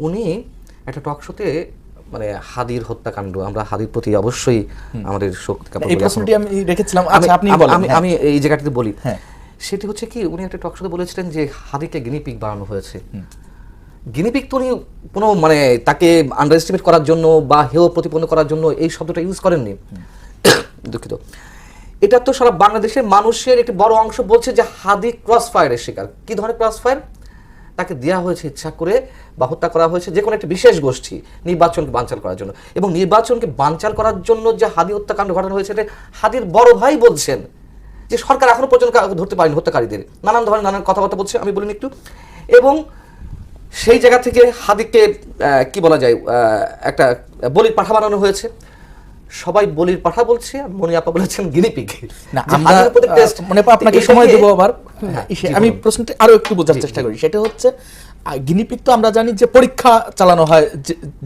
উনি একটা টক শোতে মানে হাদির হত্যাকাণ্ড, আমরা হাদির প্রতি অবশ্যই আমাদের এই প্রশ্নটি আমি রেখেছিলাম, আচ্ছা আপনি বলেন। আমি এই জায়গাটিতে বলি, সেটি হচ্ছে কি উনি একটা টক শোতে বলেছিলেন যে হাদিকে গিনিপিগ বানানো হয়েছে। গিনিপিগ তো উনি কোনো মানে তাকে আন্ডার এস্টিমেট করার জন্য বা হেয় প্রতিপন্ন করার জন্য এই শব্দটা ইউজ করেননি, দুঃখিত। এটা তো সারা বাংলাদেশের মানুষের একটি বড় অংশ বলছে যে হাদি ক্রস ফায়ারের শিকার। কি ধরনের ক্রস ফায়ার? তাকে দেওয়া হয়েছে ইচ্ছা করে বা হত্যা করা হয়েছে যে কোনো একটা বিশেষ গোষ্ঠী নির্বাচনকে বানচাল করার জন্য, এবং নির্বাচনকে বানচাল করার জন্য যে হাদি হত্যাকাণ্ড ঘটানো হয়েছে এটা হাদির বড় ভাই বলছেন যে সরকার এখনো পর্যন্ত ধরতে পারেনি হত্যাকারীদের, নানান ধরনের নানান কথাবার্তা বলছে, আমি বলিনি একটু। এবং সেই জায়গা থেকে হাদিকে কি বলা যায় একটা বলির পাঠা বানানো হয়েছে। সবাই বলির পাঠা বলছে, আর মনি আপা বলেছেন গিনিপিগ। না আমরা মনে আপনাকে সময় দেব আবার। আমি প্রশ্নটি আরো একটু বোঝার চেষ্টা করি, সেটা হচ্ছে গিনিপিগ তো আমরা জানি যে পরীক্ষা চালানো হয়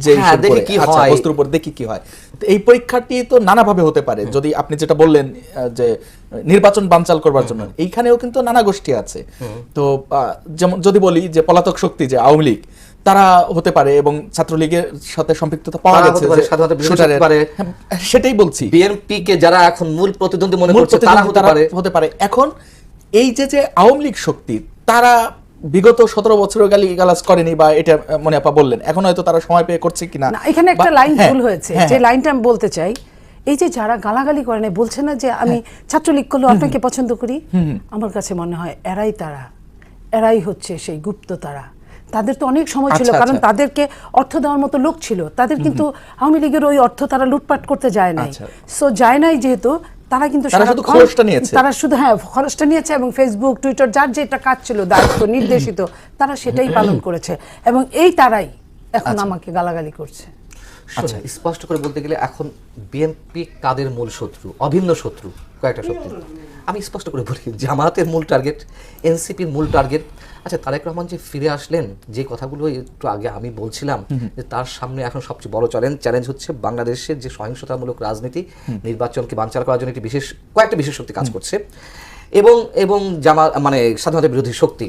যে দেখি কি হয়, বস্তুর উপর দেখি কি হয়। এই পরীক্ষাটি তো নানাভাবে হতে পারে, যদি আপনি যেটা বললেন যে নির্বাচন বানচাল করবার জন্য, এইখানেও কিন্তু নানা গোষ্ঠী আছে। তো যেমন যদি বলি যে পলাতক শক্তি যে আওয়ামী লীগ, তারা হতে পারে এবং ছাত্রলীগের সাথে সম্পৃক্ততা পাওয়া গেছে, সেটাই বলছি। বিএনপি কে যারা এখন মূল প্রতিদ্বন্দ্বী মনে করছে তারা হতে পারে। এখন এই যে আওয়ামী লীগ শক্তি, তারা বিগত 17 বছরের গালিগালাজ করেনি, বা এটা মনে আপা বললেন, এখন হয়তো তারা সময় পেয়ে করছে কিনা। এখানে একটা লাইন ভুল হয়েছে, যে লাইনটা আমি বলতে চাই, এই যে যারা গালাগালি করে না, বলছে না যে আমি ছাত্রলীগ করলেও আপনাকে পছন্দ করি, আমার কাছে মনে হয় এরাই হচ্ছে সেই গুপ্ত তারা। তাদের তো অনেক সময় ছিল, কারণ তাদেরকে অর্থ দেওয়ার মতো লোক ছিল, তাদের কিন্তু আওয়ামী লীগের ওই অর্থ তারা লুটপাট করতে যায় নাই। সো যায় নাই যেহেতু, তারা কিন্তু তারা শুধু খরচটা নিয়েছে, এবং ফেসবুক টুইটার যার যেটা কাজ ছিল দায়িত্ব নির্দেশিত, তারা সেটাই পালন করেছে, এবং এই তারাই এখন আমাকে গালাগালি করছে। স্পষ্ট করে বলতে গেলে এখন বিএনপি কাদের মূল শত্রু? অভিন্ন শত্রু কয়েকটা শত্রু। আমি স্পষ্ট করে বলি, জামায়াতের মূল টার্গেট, এনসিপির মূল টার্গেট। আচ্ছা, তারেক রহমান যে ফিরে আসলেন, যে কথাগুলো একটু আগে আমি বলছিলাম, যে তার সামনে এখন সবচেয়ে বড় চ্যালেঞ্জ হচ্ছে বাংলাদেশের যে সহিংসতামূলক রাজনীতি, নির্বাচনকে বানচাল করার জন্য কয়েকটা বিশেষ শক্তি কাজ করছে, এবং মানে স্বাধীনতা বিরোধী শক্তি।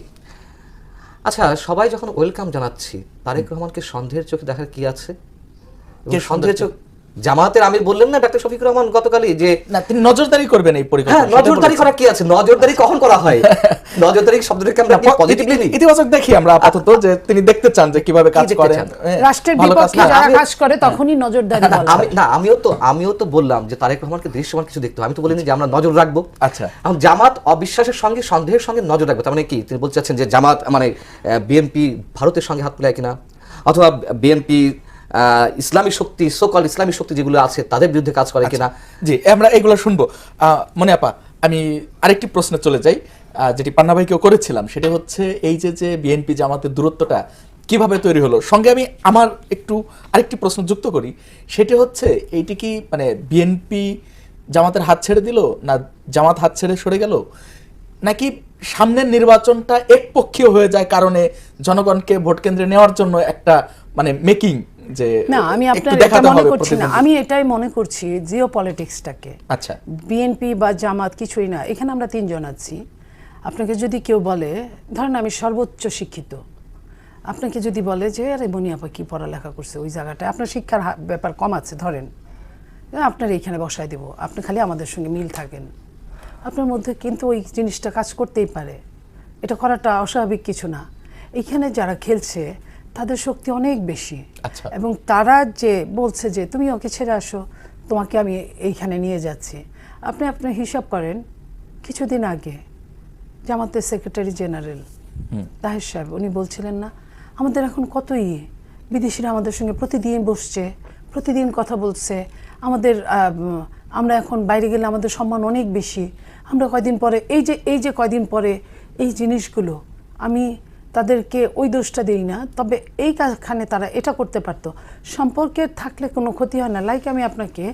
আচ্ছা, সবাই যখন ওয়েলকাম জানাচ্ছি, তারেক রহমানকে সন্দেহের চোখে দেখার কি আছে? সন্দেহের চোখ জামায়াতের আমির বললেন না ডাক্তার শফিকুর রহমান গতকালই, যে না তিনি নজরদারি করবেন এই পরিকল্পনা। হ্যাঁ, নজরদারি করা কি আছে? নজরদারি কখন করা হয়? নজরদারি শব্দটাকে আমরা পজিটিভলি নিই, ইতিবাচক দেখি আমরা আপাতত, যে তিনি দেখতে চান যে কিভাবে কাজ করেন, রাষ্ট্রের বিপক্ষে যারা কাজ করে তখনই নজরদারি বলা হয়। না, আমিও তো বললাম যে তারেক রহমানকে দৃশ্যমান কিছু দেখতে হবে, আমি তো বলিনি যে আমরা নজর রাখবো। আচ্ছা, এখন জামাত অবিশ্বাসের সঙ্গে সন্দেহের সঙ্গে নজর রাখবে, তার মানে কি তিনি বলতে চাচ্ছেন যে জামাত মানে বিএনপি ভারতের সঙ্গে হাত মিলায় কিনা, অথবা বিএনপি ইসলামী শক্তি, সোকল ইসলামী শক্তি যেগুলো আছে তাদের বিরুদ্ধে কাজ করে কিনা? জি, আমরা এগুলো শুনবো। মনে আপা, আমি আরেকটি প্রশ্নে চলে যাই, যেটি পান্না ভাইকেও করেছিলাম, সেটা হচ্ছে এই যে বিএনপি জামাতের দূরত্বটা কিভাবে তৈরি হলো। সঙ্গে আমি আমার আরেকটি প্রশ্ন যুক্ত করি, সেটা হচ্ছে এইটি কি মানে বিএনপি জামাতের হাত ছেড়ে দিল, না জামাত হাত ছেড়ে সরে গেল, নাকি সামনের নির্বাচনটা একপক্ষীয় হয়ে যায় কারণে জনগণকে ভোট কেন্দ্রে নেওয়ার জন্য একটা মানে মেকিং? না, আমি আপনার এটা মনে করছি না, আমি এটাই মনে করছি জিও পলিটিক্সটাকে। আচ্ছা, বিএনপি বা জামাত কিছুই না, এখানে আমরা তিনজন আছি। আপনাকে যদি কেউ বলে, ধরেন আমি সর্বোচ্চ শিক্ষিত, আপনাকে যদি বলে যে আরে মনি আপা কি পড়ালেখা করছে ওই জায়গাটায়, আপনার শিক্ষার ব্যাপার কম আছে, ধরেন আপনার এইখানে বসায় দেব, আপনি খালি আমাদের সঙ্গে মিল থাকেন, আপনার মধ্যে কিন্তু ওই জিনিসটা কাজ করতেই পারে, এটা করাটা অস্বাভাবিক কিছু না। এইখানে যারা খেলছে তাদের শক্তি অনেক বেশি, এবং তারা যে বলছে যে তুমি ওকে ছেড়ে আসো, তোমাকে আমি এইখানে নিয়ে যাচ্ছি। আপনি আপনার হিসাব করেন, কিছুদিন আগে জামাতের সেক্রেটারি জেনারেল তাহের সাহেব উনি বলছিলেন না, আমাদের এখন কতই বিদেশিরা আমাদের সঙ্গে প্রতিদিন বসছে, প্রতিদিন কথা বলছে, আমরা এখন বাইরে গেলে আমাদের সম্মান অনেক বেশি। আমরা কয়দিন পরে এই যে কয়দিন পরে এই জিনিসগুলো, আমি তাদেরকে ওই দোষটা দিই না, তবে এই কাজখানে তারা এটা করতে পারতো। সম্পর্কে থাকলে কোনো ক্ষতি হয় না। লাইক আমি আপনাকে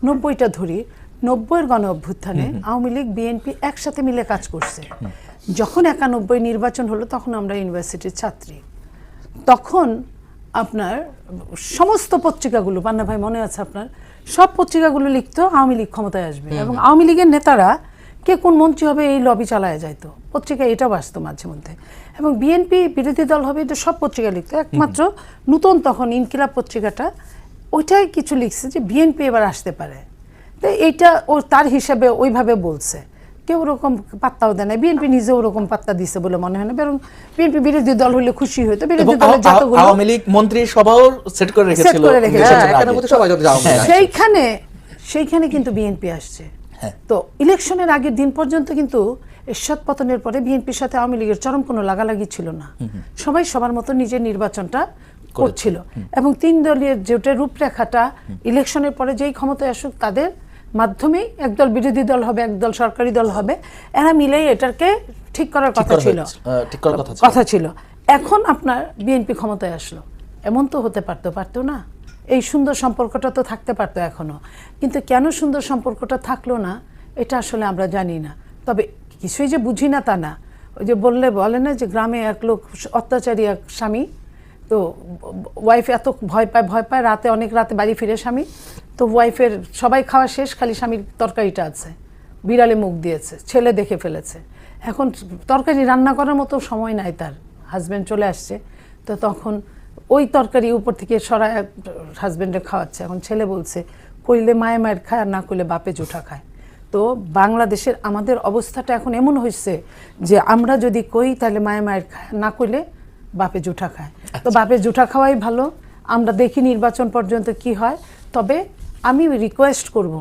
90টা ধরি, 90-এর গণ অভ্যুত্থানে আওয়ামী লীগ বিএনপি একসাথে মিলে কাজ করছে। যখন 91 নির্বাচন হলো, তখন আমরা ইউনিভার্সিটির ছাত্রী, তখন আপনার সমস্ত পত্রিকাগুলো, পান্না ভাই মনে আছে আপনার, সব পত্রিকাগুলো লিখতো আওয়ামী লীগ ক্ষমতায় আসবে, এবং আওয়ামী লীগের নেতারা কে কোন মন্ত্রী হবে এই লবি চালায় যাইতো, পত্রিকায় এটাও আসতো মাঝে মধ্যে। এবং বিএনপি বিরোধী দল হবে এটা সব পত্রিকা লিখতো, একমাত্র নতুন তখন ইনকিলাব পত্রিকাটা ওইটাই কিছু লিখছে যে বিএনপি এবার আসতে পারে। তো এইটা ও তার হিসাবে ওইভাবে বলছে, কেউ ওরকম পাত্তাও দেয় না। বিএনপি নিজে ওরকম পাত্তা দিছে বলে মনে হয় না, বরং বিএনপি বিরোধী দল হলে খুশি হইতো। বিরোধী দলের যতগুলো আওয়ামী লীগ মন্ত্রী সভাও সেট করে রেখেছিল করে রেখেছে। নির্বাচনের এখানে আগে। মধ্যে সবাই যদি আওয়ামী লীগ আসে। সেইখানে কিন্তু বিএনপি আসছে। হ্যাঁ। তো ইলেকশনের আগের দিন পর্যন্ত কিন্তু এরশাদ পতনের পরে বিএনপির সাথে আওয়ামী লীগের চরম কোনো লাগালাগি ছিল না, সবাই সবার মতো নিজের নির্বাচনটা করছিল। এবং 3 দলীয় জোটের রূপরেখাটা ইলেকশনের পরে যেই ক্ষমতায় আসুক তাদের মাধ্যমেই একদল বিরোধী দল হবে, একদল সরকারি দল হবে, এরা মিলেই এটাকে ঠিক করার কথা ছিল। কথা ছিল। এখন আপনার বিএনপি ক্ষমতায় আসলো, এমন তো হতে পারতো না। এই সুন্দর সম্পর্কটা তো থাকতে পারতো এখনো, কিন্তু কেন সুন্দর সম্পর্কটা থাকলো না এটা আসলে আমরা জানি না। তবে কিছুই যে বুঝি না তা না। ওই যে বলে না যে গ্রামে এক লোক অত্যাচারী এক স্বামী, তো ওয়াইফ এত ভয় পায় রাতে, অনেক রাতে বাড়ি ফিরে স্বামী, তো ওয়াইফের সবাই খাওয়া শেষ, খালি স্বামীর তরকারিটা আছে, বিড়ালে মুখ দিয়েছে, ছেলে দেখে ফেলেছে। এখন তরকারি রান্না করার মতো সময় নাই তার, হাজব্যান্ড চলে আসছে, তো তখন ওই তরকারি উপর থেকে সরায় হাজব্যান্ডে খাওয়াচ্ছে। এখন ছেলে বলছে কইলে মায়ের খায় আর না কইলে বাপে জুঠা খায়। তো বাংলাদেশের আমাদের অবস্থাটা এখন এমন হয়েছে যে আমরা যদি কই তাহলে মায়ের খায়, না কইলে বাপে জুঠা খায়। তো বাপে জুঠা খাওয়াই ভালো। আমরা দেখি নির্বাচন পর্যন্ত কি হয়। তবে আমি রিকোয়েস্ট করব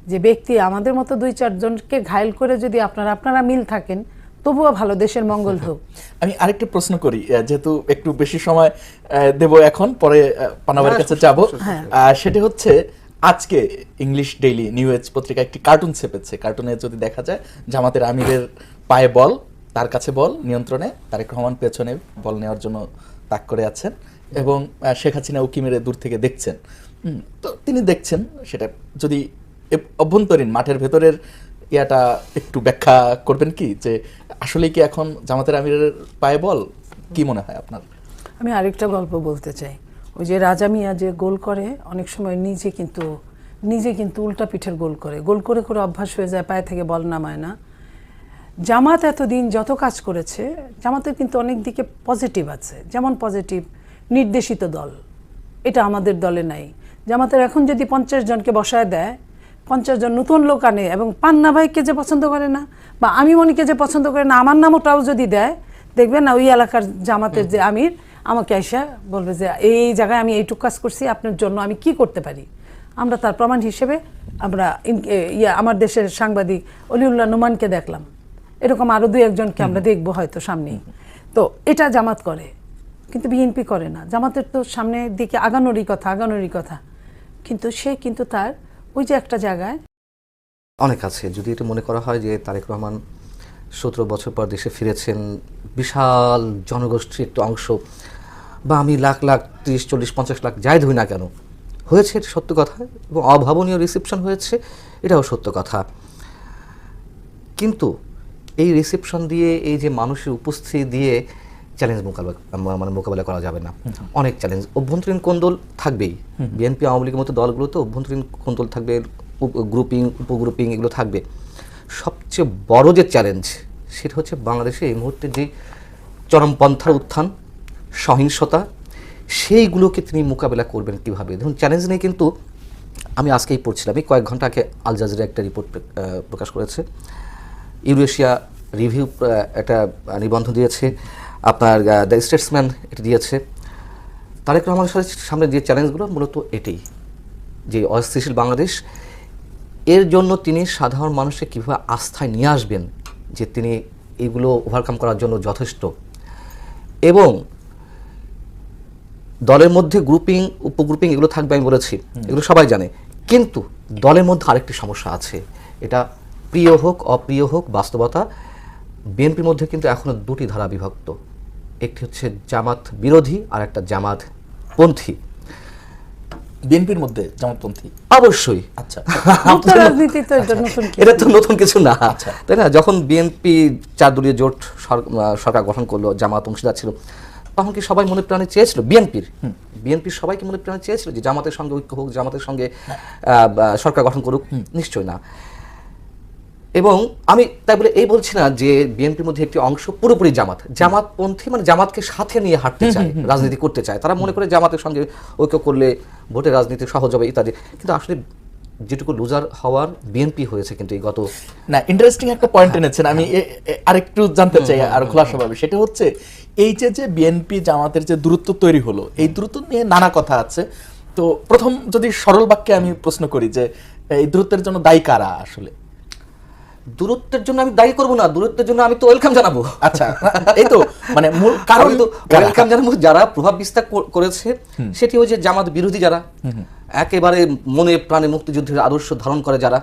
যে ব্যক্তি আমাদের মতো 2-4 জনকে ঘায়েল করে যদি আপনারা মিল থাকেন তবুও ভালো, দেশের মঙ্গল হোক। আমি আরেকটা প্রশ্ন করি, যেহেতু একটু বেশি সময় দেব এখন, পরে পানাবারের কাছে যাব। সেটা হচ্ছে আজকে ইংলিশ ডেইলি নিউ এজ পত্রিকা একটি কার্টুন ছেপেছে। কার্টুনে যদি দেখা যায় জামাতের আমিরের পায়ে বল, তার কাছে বল নিয়ন্ত্রণে, তারেক রহমান পেছনে বল নেওয়ার জন্য তাক করে আছেন এবং শেখ হাসিনা উকি মেরে দূর থেকে দেখছেন। তো তিনি দেখছেন, সেটা যদি অভ্যন্তরীণ মাঠের ভেতরের ইয়াটা একটু ব্যাখ্যা করবেন কি, যে আসলে কি এখন জামাতের আমিরের পায়ে বল, কি মনে হয় আপনার? আমি আরেকটা গল্প বলতে চাই। ওই যে রাজা মিয়া যে গোল করে, অনেক সময় নিজে কিন্তু উল্টা পিঠের গোল করে অভ্যাস হয়ে যায়, পায়ে থেকে বল নামায় না। জামাত এতদিন যত কাজ করেছে, জামাতের কিন্তু অনেক দিকে পজিটিভ আছে। যেমন পজিটিভ নির্দেশিত দল, এটা আমাদের দলে নাই। জামাতের এখন যদি 50 জনকে বসায় দেয়, 50 জন নতুন লোক আনে এবং পান্না ভাইকে যে পছন্দ করে না বা আমি মনিকে যে পছন্দ করে না, আমার নামটাও যদি দেয়, দেখবেন না ওই এলাকার জামাতের যে আমির আমাকে আইসা বলবে যে এই জায়গায় আমি এইটুকু কাজ করছি, আপনার জন্য আমি কি করতে পারি। আমরা তার প্রমাণ হিসেবে আমরা আমার দেশের সাংবাদিক অলিউল্লাহ নোমানকে দেখলাম, এরকম আরও 2-1 জনকে আমরা দেখবো হয়তো সামনেই। তো এটা জামাত করে, কিন্তু বিএনপি করে না। জামাতের তো সামনের দিকে আগানোরই কথা, কিন্তু সে কিন্তু তার ওই যে একটা জায়গায় অনেক আছে। যদি এটা মনে করা হয় যে তারেক রহমান 17 বছর পর দেশে ফিরেছেন, বিশাল জনগোষ্ঠীর একটা অংশ, বা আমি লাখ 30, 40, 50 লাখ যাই ধরি না কেন, হয়েছে, এটা সত্য কথা, এবং অভাবনীয় রিসেপশন হয়েছে, এটাও সত্য কথা। কিন্তু এই রিসেপশন দিয়ে, এই যে মানুষের উপস্থিতি দিয়ে চ্যালেঞ্জ মোকাবেলা করা যাবে না। অনেক চ্যালেঞ্জ, অভ্যন্তরীণ কোন্দল থাকবেই। বিএনপি আওয়ামী লীগের মতো দলগুলোতে অভ্যন্তরীণ কোন্দল থাকবে, গ্রুপিং উপগ্রুপিং এগুলো থাকবে। সবচেয়ে বড় যে চ্যালেঞ্জ সেটা হচ্ছে বাংলাদেশে এই মুহূর্তে যে চরমপন্থার উত্থান, সহিংসতা, সেইগুলোকে তিনি মোকাবেলা করবেন কিভাবে। ধরুন চ্যালেঞ্জ নেই, কিন্তু আমি আজকেই পড়ছিলাম, এই কয়েক ঘন্টা আগে আল জাজিরা একটা রিপোর্ট প্রকাশ করেছে, ইউরেশিয়া রিভিউ একটা নিবন্ধ দিয়েছে, আপনার দ্য স্টেটসম্যান এটা দিয়েছে। তারেক রহমানের সামনে যে চ্যালেঞ্জগুলো মূলত এটাই, যে অস্থিতিশীল বাংলাদেশ, এর জন্য তিনি সাধারণ মানুষকে কীভাবে আস্থায় নিয়ে আসবেন যে তিনি এগুলো ওভারকাম করার জন্য যথেষ্ট। এবং দলের মধ্যে গ্রুপিং উপগ্রুপিং এগুলো থাকবে, আমি বলেছি, এগুলো সবাই জানে, কিন্তু দলের মধ্যে আরেকটি সমস্যা আছে, এটা প্রিয় হোক অপ্রিয় হোক বাস্তবতা। বিএনপির মধ্যে কিন্তু এখনো 2টি ধারা বিভক্ত, একটি হচ্ছে জামাত বিরোধী আর একটা জামাত পন্থী। বিএনপির মধ্যে জামাতপন্থী অবশ্যই। আচ্ছা, রাজনীতি তো এটা তো নতুন কিছু না, তাই না? যখন বিএনপি 4 দলীয় জোট সরকার গঠন করলো, জামাত অংশীদার ছিল, তখন কি সবাই মনে প্রাণে চেয়েছিল, বিএনপির সবাইকে মনে প্রাণে চেয়েছিল যে জামাতের সঙ্গে ঐক্য হোক, জামাতের সঙ্গে সরকার গঠন করুক? নিশ্চয় না। এবং আমি তাই বলে এই বলছি না যে বিএনপির মধ্যে একটি অংশ পুরোপুরি জামাতপন্থী, মানে জামাতকে সাথে নিয়ে হাঁটতে চায়, রাজনীতি করতে চায়। তারা মনে করে জামাতের সঙ্গে ঐক্য করলে ভোটে রাজনীতি সহজ হবে ইত্যাদি, কিন্তু আসলে যেটুকু লুজার হওয়ার বিএনপি হয়েছে কিন্তু এই গত। না, ইন্টারেস্টিং একটা পয়েন্ট এনেছেন, আমি আরেকটু জানতে চাই আর খোলাসাভাবে। সেটা হচ্ছে এই যে বিএনপি জামাতের যে দূরত্ব তৈরি হলো, এই দূরত্ব নিয়ে নানা কথা আছে। তো প্রথম যদি সরল বাক্যে আমি প্রশ্ন করি যে এই দূরত্বের জন্য দায়ী কারা আসলে? দূরত্বের জন্য আমি দায়ী করবো না, দূরত্বের জন্য আমি তো ওয়েলকাম জানাবো। আচ্ছা, এই তো মানে মূল কারণ তো ওয়েলকাম জানাবো যারা প্রভাব বিস্তার করেছে, সেটি ওই যে জামাত বিরোধী যারা, একেবারে মনে প্রাণে মুক্তিযুদ্ধের আদর্শ ধারণ করে যারা।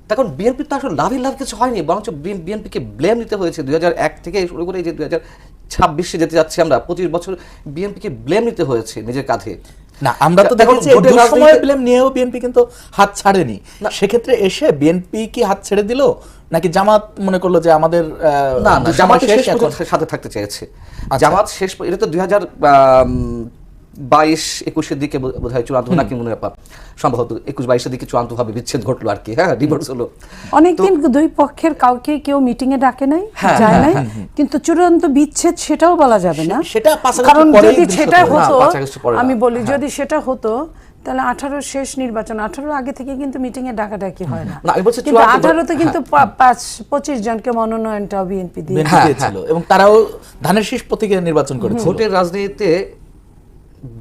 তখন বিএনপির তো আসলে লাভ কিছু হয়নি, বরঞ্চ বিএনপিকে ব্লেম নিতে হয়েছে 2001 থেকে শুরু করে যে 2026 যেতে যাচ্ছে আমরা, 25 বছর বিএনপিকে ব্লেম নিতে হয়েছে নিজের কাঁধে। না, আমরা তো দেখেছি এই সময় ব্লেম নিয়েও বিএনপি কিন্তু হাত ছাড়েনি। সেক্ষেত্রে এসে বিএনপি কি হাত ছেড়ে দিল, নাকি জামাত মনে করলো যে আমাদের না জামাত সাথে থাকতে চেয়েছে? জামাত শেষ, এটা তো 2022-21-এর দিকে বোধহয় চূড়ান্ত, নাকি মনে হয় সম্ভবত 21-22-এর দিকে চূড়ান্তভাবে বিচ্ছেদ ঘটলো আর কি। হ্যাঁ, ডিভোর্স হলো। অনেকদিন দুই পক্ষের কাউকে কেউ মিটিং এ ডাকে নাই, যায় নাই, কিন্তু চূড়ান্ত বিচ্ছেদ সেটাও বলা যাবে না। সেটা কারণ যদি সেটা হতো, আমি বলি যদি সেটা হতো তাহলে 18 শেষ নির্বাচন, 18 আগে থেকে কিন্তু মিটিং এ ডাকাডাকি হয় না। কিন্তু 18-তে কিন্তু 25 জনকে মনোনয়নটাও বিএনপি দিয়েছিল এবং তারাও ধানের শীষ প্রতীকে নির্বাচন করেছিল। ভোটের রাজনীতিতে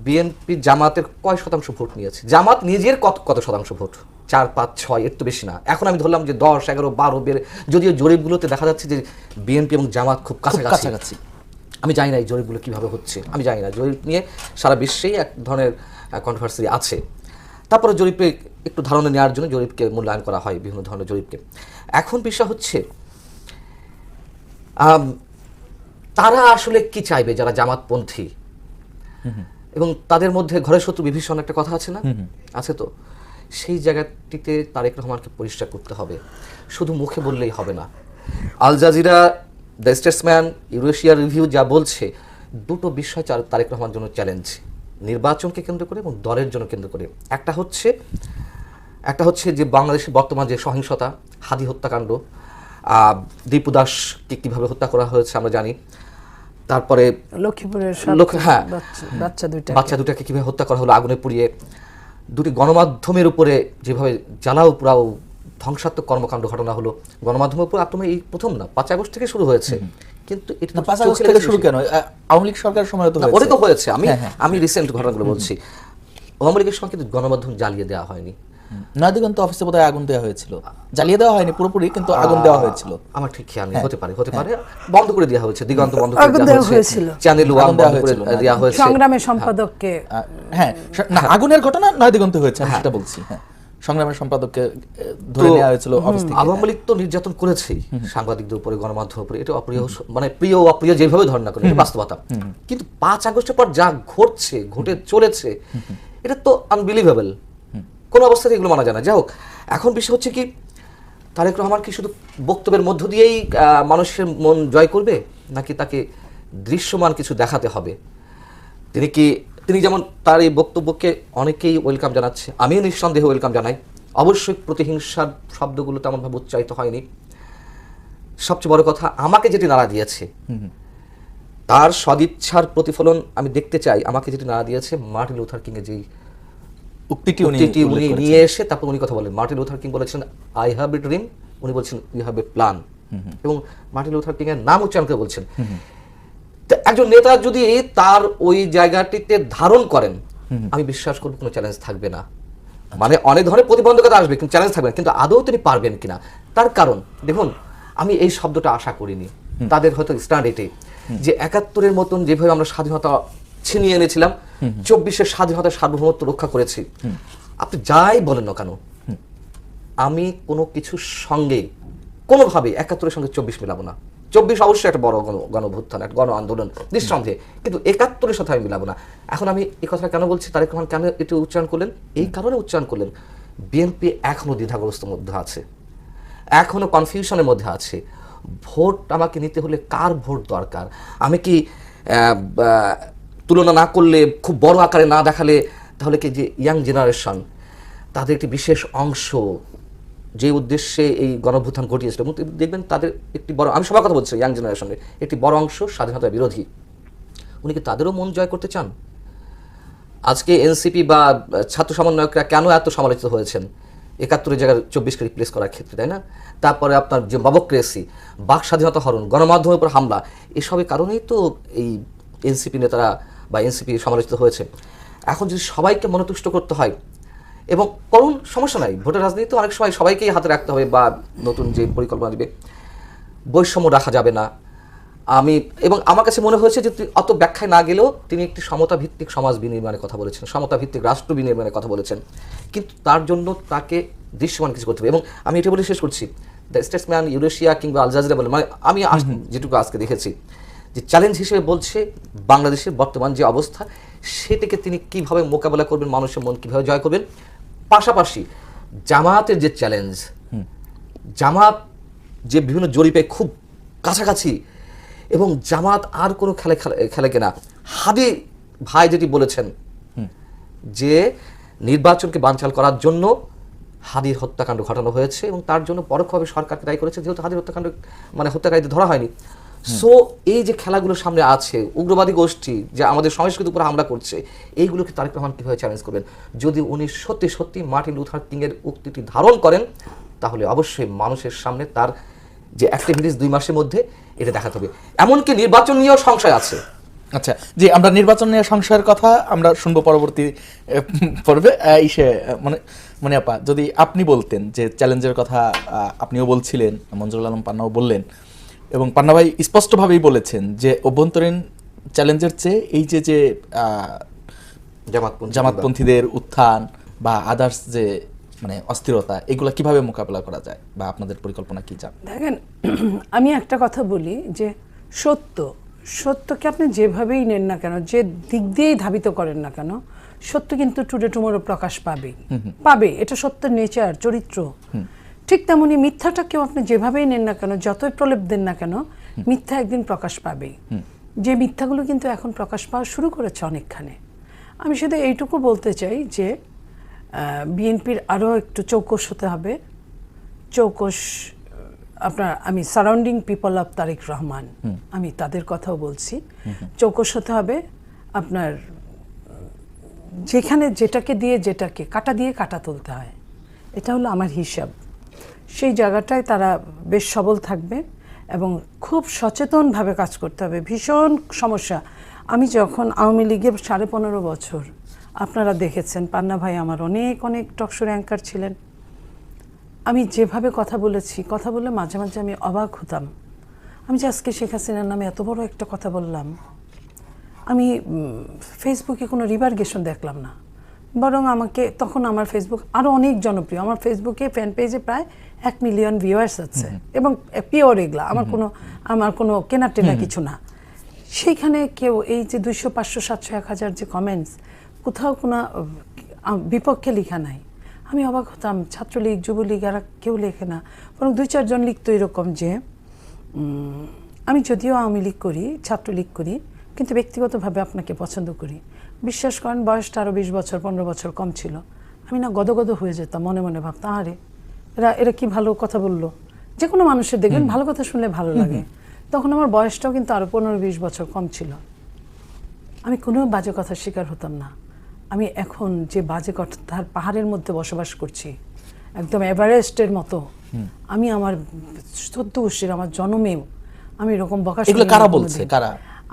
বিএনপি জামাতের কয় শতাংশ ভোট নিয়েছে? জামাত নিজের কত শতাংশ ভোট? 4, 5, 6, এর তো বেশি না। এখন আমি ধরলাম যে 10, 11, 12 বেড়ে, যদিও জরিপগুলোতে দেখা যাচ্ছে যে বিএনপি এবং জামাত খুব কাছাকাছি। আমি জানি না এই জরিপগুলো কিভাবে হচ্ছে, আমি জানি না। জরিপ নিয়ে সারা বিশ্বেই এক ধরনের কন্ট্রোভার্সি আছে। তারপরে জরিপে একটু ধারণা নেওয়ার জন্য জরিপকে মূল্যায়ন করা হয়, বিভিন্ন ধরনের জরিপকে। এখন বিষয় হচ্ছে তারা আসলে কি চাইবে, যারা জামাতপন্থী, এবং তাদের মধ্যে ঘরের শত্রু বিভীষণ একটা কথা আছে না, আছে তো? সেই জায়গাটিতে তারেক রহমানকে পরিষ্কার করতে হবে, শুধু মুখে বললেই হবে না। Al Jazeera, the Statesman, Eurasia Review যা বলছে, দুটো বিষয় তারেক রহমানের জন্য চ্যালেঞ্জ, নির্বাচনকে কেন্দ্র করে এবং দলের জন্য কেন্দ্র করে। একটা হচ্ছে যে বাংলাদেশের বর্তমান যে সহিংসতা, হাদি হত্যাকাণ্ড, দীপু দাসকে কীভাবে হত্যা করা হয়েছে আমরা জানি। তারপরে লক্ষ্মীপুরের বাচ্চা দুটাকে কিভাবে হত্যা করা হলো আগুনে পুড়িয়ে, দুটি গণমাধ্যমের উপরে যেভাবে জ্বালাও পোড়াও ধ্বংসাত্মক কর্মকাণ্ড ঘটনা হলো। গণমাধ্যমের উপর আক্রমণ এই প্রথম না, 5 আগস্ট থেকে শুরু হয়েছে। কিন্তু এটা 5 আগস্ট থেকে শুরু কেন? আওয়ামী লীগ সরকারের সময় তো ওটা তো হয়েছে। আমি রিসেন্ট ঘটনাগুলো বলছি। আওয়ামী লীগের সময় কিন্তু গণমাধ্যম জ্বালিয়ে দেওয়া হয়নি। নয়াদিগন্ত অফিসে বোধহয় আগুন দেওয়া হয়েছিল, জ্বালিয়ে দেওয়া হয়নি পুরোপুরি, কিন্তু আগুন দেওয়া হয়েছিল। আমার ঠিক খেয়াল নেই, হতে পারে বন্ধ করে দেওয়া হয়েছে, দিগন্ত বন্ধ করে দেওয়া হয়েছিল, চ্যানেল ওয়ান বন্ধ করে দেওয়া হয়েছে। সংগ্রামের সম্পাদককে, হ্যাঁ না, আগুনের ঘটনা নয়াদিগন্ত হয়েছে, আমি সেটা বলছি। হ্যাঁ, সংগ্রামের সম্পাদককে ধরে নেওয়া হয়েছিল অফিস থেকে। আওয়ামী লীগ তো নির্যাতন করেছেই সাংবাদিকদের উপরে, গণমাধ্যমের উপরে। এটা অপ্রিয়, মানে প্রিয় অপ্রিয় যেভাবে ধরে না করে, এটা বাস্তবতা। কিন্তু 5 আগস্টের পর যা ঘটে চলেছে, এটা তো আনবিলিভেবল। কোনো অবস্থাতে এগুলো মানা যায় না। যাই হোক, এখন বিষয় হচ্ছে কি, তারেক রহমান কি শুধু বক্তব্যের মধ্য দিয়েই মানুষের মন জয় করবে, নাকি তাকে দৃশ্যমান কিছু দেখাতে হবে? তিনি যেমন তার এই বক্তব্যকে অনেকেই ওয়েলকাম জানাচ্ছে, আমিও নিঃসন্দেহে ওয়েলকাম জানাই। অবশ্যই প্রতিহিংসার শব্দগুলো তেমনভাবে উচ্চারিত হয়নি। সবচেয়ে বড় কথা, আমাকে যেটি নাড়া দিয়েছে, তার সদিচ্ছার প্রতিফলন আমি দেখতে চাই। আমাকে যেটি নাড়া দিয়েছে, মার্টিন লুথার কিং এর যেই উক্তিটি উনি নিয়ে এসে তারপর উনি কথা বলেন। মার্টিন লুথার কিং বলেছেন, আই হ্যাভ এ ড্রিম, উনি বলছেন ইউ হ্যাভ এ প্ল্যান। এবং মার্টিন লুথার কিং এর নাম উচ্চারণ করে বলছেন। একজন নেতা যদি তার ওই জায়গাটিতে ধারণ করেন, আমি বিশ্বাস করব কোনো চ্যালেঞ্জ থাকবে না। মানে অনেক ধরনের প্রতিবন্ধকতা আসবে, কিন্তু চ্যালেঞ্জ থাকবে না। কিন্তু আদৌ তিনি পারবেন কিনা, তার কারণ দেখুন, আমি এই শব্দটা আশা করিনি। তাদের হয়তো স্ট্যান্ড এটাই যে 71-এর মতন যেভাবে আমরা স্বাধীনতা ছিনিয়ে এনেছিলাম, 24-এর স্বাধীনতার সার্বভৌমত্ব রক্ষা করেছি। আপনি যাই বলেন না কেন, আমি কোনো কিছুর সঙ্গে কোনোভাবে 71-এর সঙ্গে 24 মেলাবো না। 24 অবশ্যই একটা বড় গণভ্যুত্থান, একটা গণ আন্দোলন নিঃসন্দেহে, কিন্তু 71-এর সাথে আমি মিলাবো না। এখন আমি এই কথাটা কেন বলছি, তারেক রহমান কেন এটি উচ্চারণ করলেন? এই কারণে উচ্চারণ করলেন, বিএনপি এখনো দ্বিধাগ্রস্তর মধ্যে আছে, এখনো কনফিউশনের মধ্যে আছে। ভোট আমাকে নিতে হলে কার ভোট দরকার? আমি কি তুলনা না করলে, খুব বড় আকারে না দেখালে, তাহলে কি যে ইয়াং জেনারেশন, তাদের একটি বিশেষ অংশ যে উদ্দেশ্যে এই গণঅভ্যুত্থান ঘটিয়েছিল, এবং দেখবেন তাদের একটি বড়, আমি সবার কথা বলছি ইয়াং জেনারেশনের একটি বড় অংশ স্বাধীনতা বিরোধী। উনি কি তাদেরও মন জয় করতে চান? আজকে এনসিপি বা ছাত্র সমন্বয়করা কেন এত সমালোচিত হয়েছেন ৭১-এর জায়গায় ২৪কে রিপ্লেস করার ক্ষেত্রে, তাই না? তারপরে আপনার যে বাবক্রেসি, বাক স্বাধীনতা হরণ, গণমাধ্যমের উপর হামলা, এসবের কারণেই তো এই এনসিপি নেতারা বা এনসিপি সমালোচিত হয়েছে। এখন যদি সবাইকে মনোতুষ্ট করতে হয়, এবং করুন, সমস্যা নাই, ভোটের রাজনীতি তো অনেক সময় সবাইকেই হাতে রাখতে হবে, বা নতুন যে পরিকল্পনা দিবে, বৈষম্য রাখা যাবে না। এবং আমার কাছে মনে হয়েছে যে অত ব্যাখ্যায় না গেলেও তিনি একটি সমতা ভিত্তিক সমাজ বিনির্মাণের কথা বলেছেন, সমতা ভিত্তিক রাষ্ট্র বিনির্মাণের কথা বলেছেন, কিন্তু তার জন্য তাকে দৃশ্যমান কিছু করতে হবে। এবং আমি এটা বলে শেষ করছি, দ্য স্টেটসম্যান, ইউরেশিয়া কিংবা আল জাজিরা বলে, মানে আমি যেটুকু আজকে দেখেছি যে চ্যালেঞ্জ হিসেবে বলছে বাংলাদেশের বর্তমান যে অবস্থা, সেটাকে তিনি কিভাবে মোকাবেলা করবেন, মানুষের মন কিভাবে জয় করবেন। পাশাপাশি জামায়াতের যে চ্যালেঞ্জ, জামাত যে বিভিন্ন জরিপে খুব কাছাকাছি, এবং জামাত আর কোনো খেলে কিনা। হাদি ভাই যেটি বলেছেন যে নির্বাচনকে বানচাল করার জন্য হাদির হত্যাকাণ্ড ঘটানো হয়েছে, এবং তার জন্য পরোক্ষভাবে সরকারকে দায়ী করেছে, যেহেতু হাদির হত্যাকাণ্ড মানে হত্যাকারীদের ধরা হয়নি। সো এই যে খেলাগুলো সামনে আছে, উগ্রবাদী গোষ্ঠী যে আমাদের সংস্কৃতির উপর হামলা করছে, এইগুলোকে তারেক রহমান কীভাবে চ্যালেঞ্জ করবেন? যদি উনি সত্যি সত্যি মার্টিন লুথার কিংয়ের উক্তিটি ধারণ করেন, তাহলে অবশ্যই মানুষের সামনে তার যে অ্যাক্টিভিটিস ২ মাসের মধ্যে এটা দেখাতে হবে। এমনকি নির্বাচন নিয়েও সংশয় আছে। আচ্ছা, জি, আমরা নির্বাচন নিয়ে সংশয়ের কথা আমরা শুনবো পরবর্তী পর্বে। মানে আপা, যদি আপনি বলতেন যে চ্যালেঞ্জের কথা, আপনিও বলছিলেন, মঞ্জুরুল আলম পান্নাও বললেন, এবং পান্না ভাই স্পষ্টভাবেই বলেছেন যে অভ্যন্তরীণ চ্যালেঞ্জের চেয়ে এই যে জামাতপন্থীদের উত্থান বা আদার্স যে মানে অস্থিরতা, এগুলা কিভাবে মোকাবেলা করা যায়, বা আপনাদের পরিকল্পনা কি চান? দেখেন, আমি একটা কথা বলি যে সত্যকে আপনি যেভাবেই নেন না কেন, যে দিক দিয়েই ধাবিত করেন না কেন, সত্য কিন্তু টুডে টুমোরো প্রকাশ পাবে। এটা সত্যের নেচার, চরিত্র। ঠিক তেমনি মিথ্যাটাকেও আপনি যেভাবেই নেন না কেন, যতই প্রলেপ দেন না কেন, মিথ্যা একদিন প্রকাশ পাবেই। যে মিথ্যাগুলো কিন্তু এখন প্রকাশ পাওয়া শুরু করেছে অনেকখানে। আমি শুধু এইটুকু বলতে চাই যে বিএনপির আরও একটু চৌকস হতে হবে। আমি surrounding people of Tarique Rahman, আমি তাদের কথাও বলছি। চৌকস হতে হবে। আপনার যেখানে যেটাকে দিয়ে যেটাকে কাটা দিয়ে কাটা তুলতে হয়, এটা হলো আমার হিসাব। সেই জায়গাটায় তারা বেশ সবল থাকবে এবং খুব সচেতনভাবে কাজ করতে হবে। ভীষণ সমস্যা। আমি যখন আওয়ামী লীগের 15.5 বছর, আপনারা দেখেছেন, পান্না ভাই আমার অনেক টকশোর অ্যাঙ্কার ছিলেন। আমি যেভাবে কথা বলে মাঝে মাঝে আমি অবাক হতাম। আমি যে আজকে শেখ হাসিনার নামে এত বড় একটা কথা বললাম, আমি ফেসবুকে কোনো রিভারগেশন দেখলাম না, বরং তখন আমার ফেসবুক আরও অনেক জনপ্রিয়। আমার ফেসবুকে ফ্যান পেজে প্রায় 1 মিলিয়ন ভিউয়ার্স আছে, এবং পিওর এগুলা, আমার কোনো কেনা কিছু না। সেইখানে কেউ এই যে 200, 500, 700, 1000 যে কমেন্টস, কোথাও কোনো বিপক্ষে লেখা নাই। আমি অবাক হতাম, ছাত্রলীগ, যুবলীগ এরা কেউ লেখে না, বরং 2-4 জন লিখতো এরকম যে আমি যদিও আওয়ামী লীগ করি, ছাত্রলীগ করি, কিন্তু ব্যক্তিগতভাবে আপনাকে পছন্দ করি। বিশ্বাস করেন, বয়সটা আরও 20 বছর 15 বছর কম ছিল। আমি না গদগদ হয়ে যেতাম, মনে মনে ভাবতাম, আরে এরা কি ভালো কথা বললো। যে কোনো মানুষের দেখবেন ভালো কথা শুনলে ভালো লাগে। তখন আমার বয়সটাও কিন্তু আরও 15-20 বছর কম ছিল। আমি কোনো বাজে কথার শিকার হতাম না। আমি এখন যে বাজে কথার পাহাড়ের মধ্যে বসবাস করছি, একদম এভারেস্টের মতো, আমি আমার 14 গোষ্ঠীর, আমার জন্মেও আমি এরকম বকা শুনি।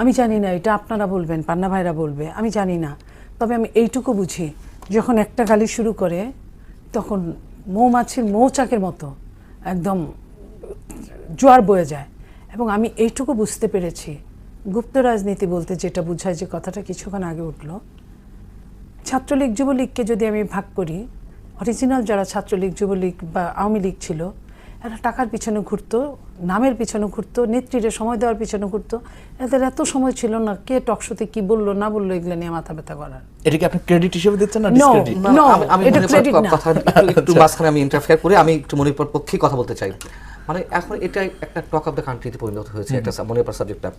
আমি জানি না, এটা আপনারা বলবেন, পান্না ভাইরা বলবে, আমি জানি না। তবে আমি এইটুকু বুঝি, যখন একটা গালি শুরু করে তখন মৌমাছির মৌচাকের মতো একদম জোয়ার বয়ে যায়। এবং আমি এইটুকু বুঝতে পেরেছি, গুপ্ত রাজনীতি বলতে যেটা বোঝায়, যে কথাটা কিছুক্ষণ আগে উঠলো, ছাত্রলীগ যুবলীগকে যদি আমি ভাগ করি, অরিজিনাল যারা ছাত্রলীগ যুবলীগ বা আওয়ামী লীগ ছিল, এরা টাকার পিছনে ঘুরতো, নামের পিছনে ঘুরতো, নেত্রীরে সময় দেওয়ার পিছনে ঘুরতো। এদের এত সময় ছিল না কে টকশোতে কি বললো না বললো এগুলো নিয়ে মাথা ব্যথা করার। এটা কি আপনি ক্রেডিট হিসেবে দিচ্ছেন না? একটু মাঝখানে আমি ইন্টারফেয়ার করে আমি একটু মনিপুর পক্ষে কথা বলতে চাই। মানে এখন এটা একটা টক অফ দ্য কান্ট্রিতে পরিণত হয়েছে, একটা মনিপুর সাবজেক্টটা।